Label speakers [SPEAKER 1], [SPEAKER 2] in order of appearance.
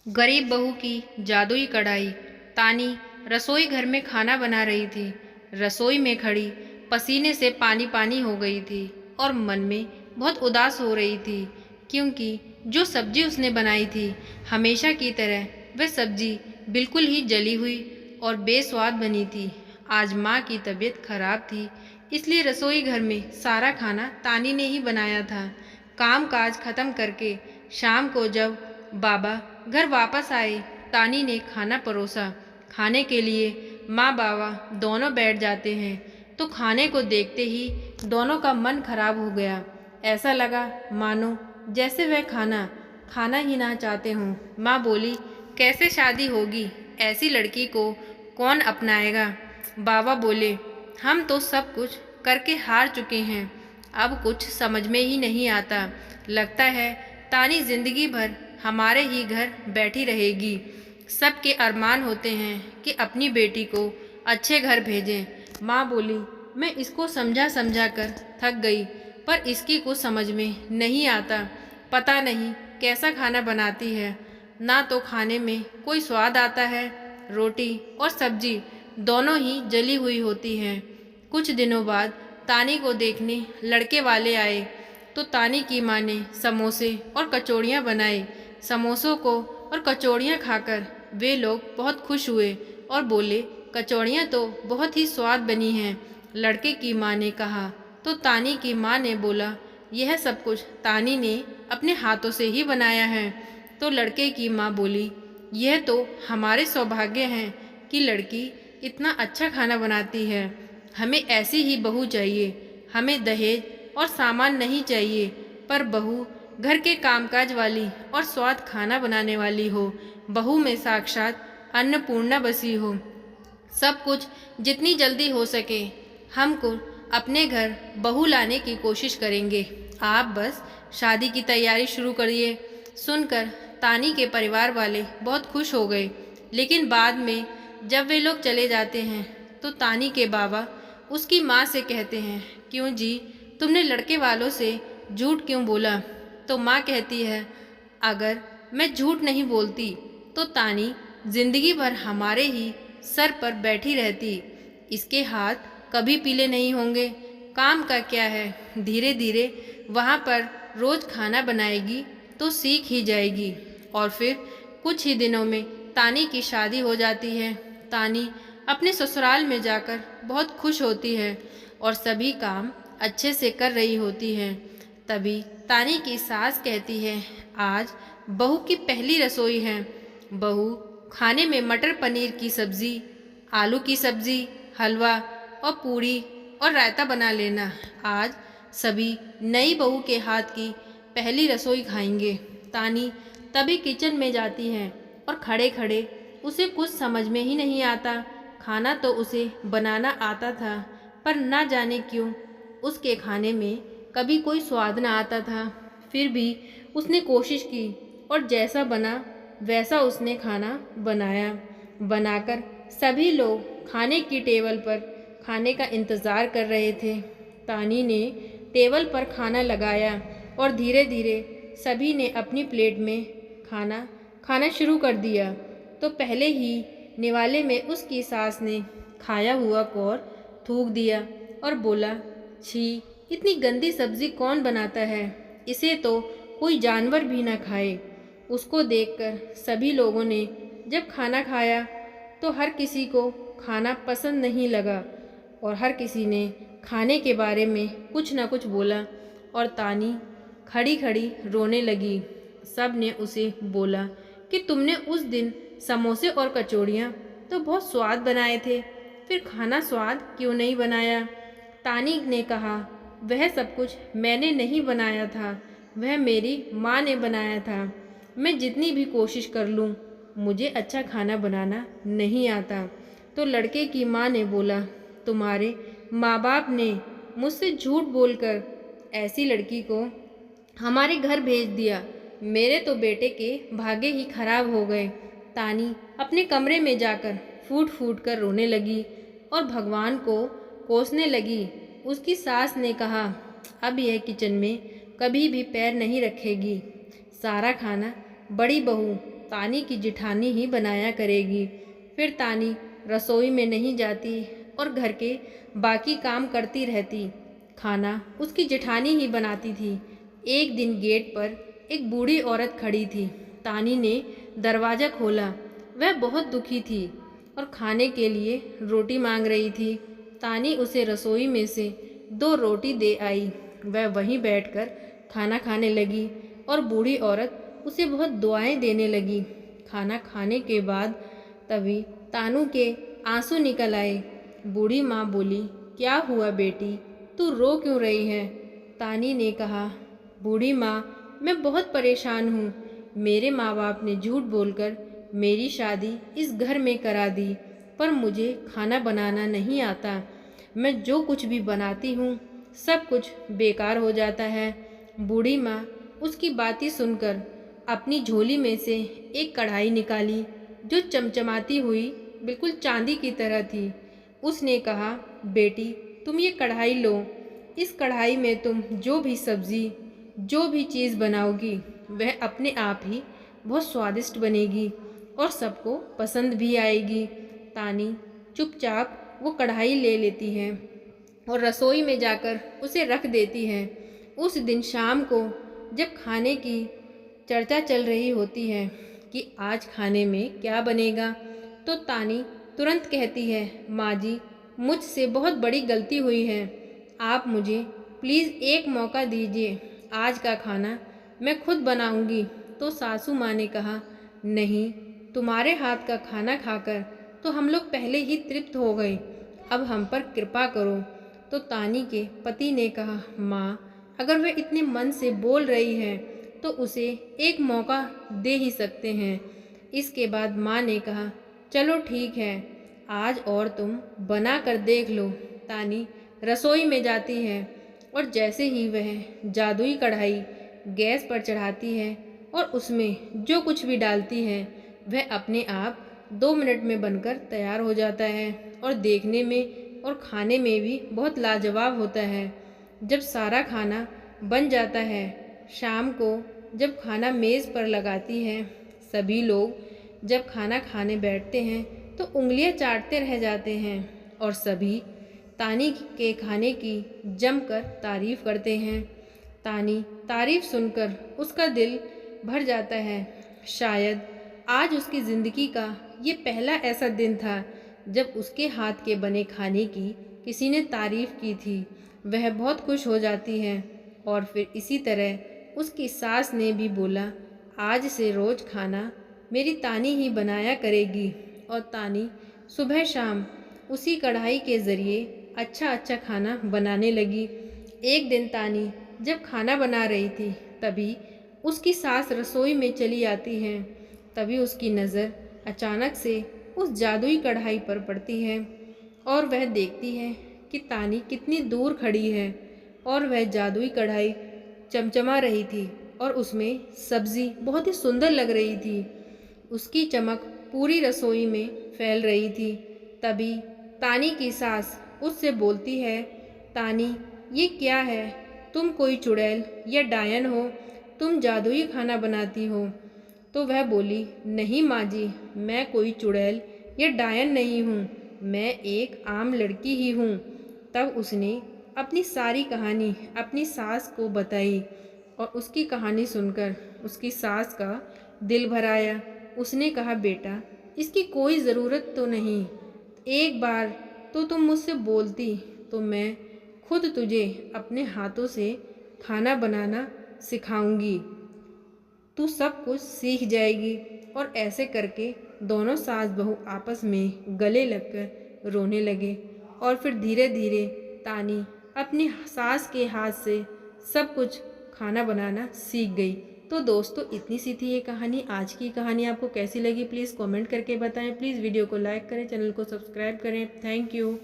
[SPEAKER 1] गरीब बहू की जादुई कढ़ाई। तानी रसोई घर में खाना बना रही थी। रसोई में खड़ी पसीने से पानी पानी हो गई थी और मन में बहुत उदास हो रही थी, क्योंकि जो सब्जी उसने बनाई थी हमेशा की तरह वह सब्जी बिल्कुल ही जली हुई और बेस्वाद बनी थी। आज माँ की तबीयत खराब थी, इसलिए रसोई घर में सारा खाना तानी ने ही बनाया था। काम काज खत्म करके शाम को जब बाबा घर वापस आए, तानी ने खाना परोसा। खाने के लिए माँ बाबा दोनों बैठ जाते हैं तो खाने को देखते ही दोनों का मन खराब हो गया। ऐसा लगा मानो जैसे वह खाना खाना ही ना चाहते हों। माँ बोली, कैसे शादी होगी, ऐसी लड़की को कौन अपनाएगा। बाबा बोले, हम तो सब कुछ करके हार चुके हैं, अब कुछ समझ में ही नहीं आता। लगता है तानी जिंदगी भर हमारे ही घर बैठी रहेगी। सबके अरमान होते हैं कि अपनी बेटी को अच्छे घर भेजें। माँ बोली, मैं इसको समझा समझा कर थक गई, पर इसकी कुछ समझ में नहीं आता। पता नहीं कैसा खाना बनाती है, ना तो खाने में कोई स्वाद आता है। रोटी और सब्जी दोनों ही जली हुई होती हैं। कुछ दिनों बाद तानी को देखने लड़के वाले आए तो तानी की माँ ने समोसे और कचौड़ियाँ बनाई। समोसों को और कचौड़ियाँ खाकर वे लोग बहुत खुश हुए और बोले, कचौड़ियाँ तो बहुत ही स्वाद बनी हैं। लड़के की माँ ने कहा तो तानी की माँ ने बोला, यह सब कुछ तानी ने अपने हाथों से ही बनाया है। तो लड़के की माँ बोली, यह तो हमारे सौभाग्य हैं कि लड़की इतना अच्छा खाना बनाती है। हमें ऐसी ही बहू चाहिए। हमें दहेज और सामान नहीं चाहिए, पर बहू घर के कामकाज वाली और स्वाद खाना बनाने वाली हो। बहू में साक्षात अन्नपूर्णा बसी हो। सब कुछ जितनी जल्दी हो सके हमको अपने घर बहू लाने की कोशिश करेंगे। आप बस शादी की तैयारी शुरू करिए। सुनकर तानी के परिवार वाले बहुत खुश हो गए, लेकिन बाद में जब वे लोग चले जाते हैं तो तानी के बाबा उसकी माँ से कहते हैं, क्यों जी, तुमने लड़के वालों से झूठ क्यों बोला। तो माँ कहती है, अगर मैं झूठ नहीं बोलती तो तानी जिंदगी भर हमारे ही सर पर बैठी रहती। इसके हाथ कभी पीले नहीं होंगे। काम का क्या है, धीरे धीरे वहाँ पर रोज खाना बनाएगी तो सीख ही जाएगी। और फिर कुछ ही दिनों में तानी की शादी हो जाती है। तानी अपने ससुराल में जाकर बहुत खुश होती है और सभी काम अच्छे से कर रही होती है। तभी तानी की सास कहती है, आज बहू की पहली रसोई है। बहू खाने में मटर पनीर की सब्जी, आलू की सब्जी, हलवा और पूड़ी और रायता बना लेना। आज सभी नई बहू के हाथ की पहली रसोई खाएंगे। तानी तभी किचन में जाती है और खड़े खड़े उसे कुछ समझ में ही नहीं आता। खाना तो उसे बनाना आता था, पर ना जाने क्यों उसके खाने में कभी कोई स्वाद ना आता था। फिर भी उसने कोशिश की और जैसा बना वैसा उसने खाना बनाया। बनाकर सभी लोग खाने की टेबल पर खाने का इंतज़ार कर रहे थे। तानी ने टेबल पर खाना लगाया और धीरे धीरे सभी ने अपनी प्लेट में खाना खाना शुरू कर दिया। तो पहले ही निवाले में उसकी सास ने खाया हुआ कौर थूक दिया और बोला, छी, इतनी गंदी सब्जी कौन बनाता है, इसे तो कोई जानवर भी ना खाए। उसको देखकर सभी लोगों ने जब खाना खाया तो हर किसी को खाना पसंद नहीं लगा और हर किसी ने खाने के बारे में कुछ ना कुछ बोला और तानी खड़ी खड़ी रोने लगी। सब ने उसे बोला कि तुमने उस दिन समोसे और कचौड़ियाँ तो बहुत स्वाद बनाए थे, फिर खाना स्वाद क्यों नहीं बनाया। तानी ने कहा, वह सब कुछ मैंने नहीं बनाया था, वह मेरी माँ ने बनाया था। मैं जितनी भी कोशिश कर लूँ मुझे अच्छा खाना बनाना नहीं आता। तो लड़के की माँ ने बोला, तुम्हारे माँ बाप ने मुझसे झूठ बोलकर ऐसी लड़की को हमारे घर भेज दिया। मेरे तो बेटे के भाग्य ही खराब हो गए। तानी अपने कमरे में जाकर फूट फूट कर रोने लगी और भगवान को कोसने लगी। उसकी सास ने कहा, अब यह किचन में कभी भी पैर नहीं रखेगी। सारा खाना बड़ी बहू तानी की जिठानी ही बनाया करेगी। फिर तानी रसोई में नहीं जाती और घर के बाकी काम करती रहती। खाना उसकी जेठानी ही बनाती थी। एक दिन गेट पर एक बूढ़ी औरत खड़ी थी। तानी ने दरवाज़ा खोला। वह बहुत दुखी थी और खाने के लिए रोटी मांग रही थी। तानी उसे रसोई में से 2 रोटी दे आई। वह वहीं बैठकर खाना खाने लगी और बूढ़ी औरत उसे बहुत दुआएं देने लगी। खाना खाने के बाद तभी तानू के आंसू निकल आए। बूढ़ी माँ बोली, क्या हुआ बेटी, तू रो क्यों रही है? तानी ने कहा, बूढ़ी माँ, मैं बहुत परेशान हूँ। मेरे माँ बाप ने झूठ बोलकर मेरी शादी इस घर में करा दी, पर मुझे खाना बनाना नहीं आता। मैं जो कुछ भी बनाती हूँ सब कुछ बेकार हो जाता है। बूढ़ी माँ उसकी बातें सुनकर अपनी झोली में से एक कढ़ाई निकाली जो चमचमाती हुई बिल्कुल चांदी की तरह थी। उसने कहा, बेटी, तुम ये कढ़ाई लो। इस कढ़ाई में तुम जो भी सब्ज़ी, जो भी चीज़ बनाओगी वह अपने आप ही बहुत स्वादिष्ट बनेगी और सबको पसंद भी आएगी। तानी चुपचाप वो कढ़ाई ले लेती है और रसोई में जाकर उसे रख देती है। उस दिन शाम को जब खाने की चर्चा चल रही होती है कि आज खाने में क्या बनेगा, तो तानी तुरंत कहती है, माँ जी, मुझसे बहुत बड़ी गलती हुई है। आप मुझे प्लीज़ एक मौका दीजिए। आज का खाना मैं खुद बनाऊंगी। तो सासू माँ ने कहा, नहीं, तुम्हारे हाथ का खाना खाकर तो हम लोग पहले ही तृप्त हो गए, अब हम पर कृपा करो। तो तानी के पति ने कहा, माँ, अगर वह इतने मन से बोल रही है तो उसे एक मौका दे ही सकते हैं। इसके बाद माँ ने कहा, चलो ठीक है, आज और तुम बना कर देख लो। तानी रसोई में जाती है और जैसे ही वह जादुई कढ़ाई गैस पर चढ़ाती है और उसमें जो कुछ भी डालती है वह अपने आप 2 मिनट में बनकर तैयार हो जाता है और देखने में और खाने में भी बहुत लाजवाब होता है। जब सारा खाना बन जाता है, शाम को जब खाना मेज़ पर लगाती है, सभी लोग जब खाना खाने बैठते हैं तो उंगलियां चाटते रह जाते हैं और सभी तानी के खाने की जमकर तारीफ करते हैं। तानी तारीफ सुनकर उसका दिल भर जाता है। शायद आज उसकी ज़िंदगी का ये पहला ऐसा दिन था जब उसके हाथ के बने खाने की किसी ने तारीफ की थी। वह बहुत खुश हो जाती है और फिर इसी तरह उसकी सास ने भी बोला, आज से रोज़ खाना मेरी तानी ही बनाया करेगी। और तानी सुबह शाम उसी कढ़ाई के ज़रिए अच्छा अच्छा खाना बनाने लगी। एक दिन तानी जब खाना बना रही थी तभी उसकी सास रसोई में चली आती है। तभी उसकी नज़र अचानक से उस जादुई कढ़ाई पर पड़ती है और वह देखती है कि तानी कितनी दूर खड़ी है और वह जादुई कढ़ाई चमचमा रही थी और उसमें सब्ज़ी बहुत ही सुंदर लग रही थी। उसकी चमक पूरी रसोई में फैल रही थी। तभी तानी की सास उससे बोलती है, तानी, ये क्या है? तुम कोई चुड़ैल या डायन हो? तुम जादुई खाना बनाती हो? तो वह बोली, नहीं माँ जी, मैं कोई चुड़ैल या डायन नहीं हूँ, मैं एक आम लड़की ही हूँ। तब उसने अपनी सारी कहानी अपनी सास को बताई और उसकी कहानी सुनकर उसकी सास का दिल भर आया। उसने कहा, बेटा, इसकी कोई ज़रूरत तो नहीं, एक बार तो तुम मुझसे बोलती तो मैं खुद तुझे अपने हाथों से खाना बनाना सिखाऊंगी, तू सब कुछ सीख जाएगी। और ऐसे करके दोनों सास बहू आपस में गले लगकर रोने लगे और फिर धीरे धीरे तानी अपनी सास के हाथ से सब कुछ खाना बनाना सीख गई। तो दोस्तों, इतनी सी थी ये कहानी। आज की कहानी आपको कैसी लगी प्लीज़ कमेंट करके बताएं। प्लीज़ वीडियो को लाइक करें, चैनल को सब्सक्राइब करें। Thank you.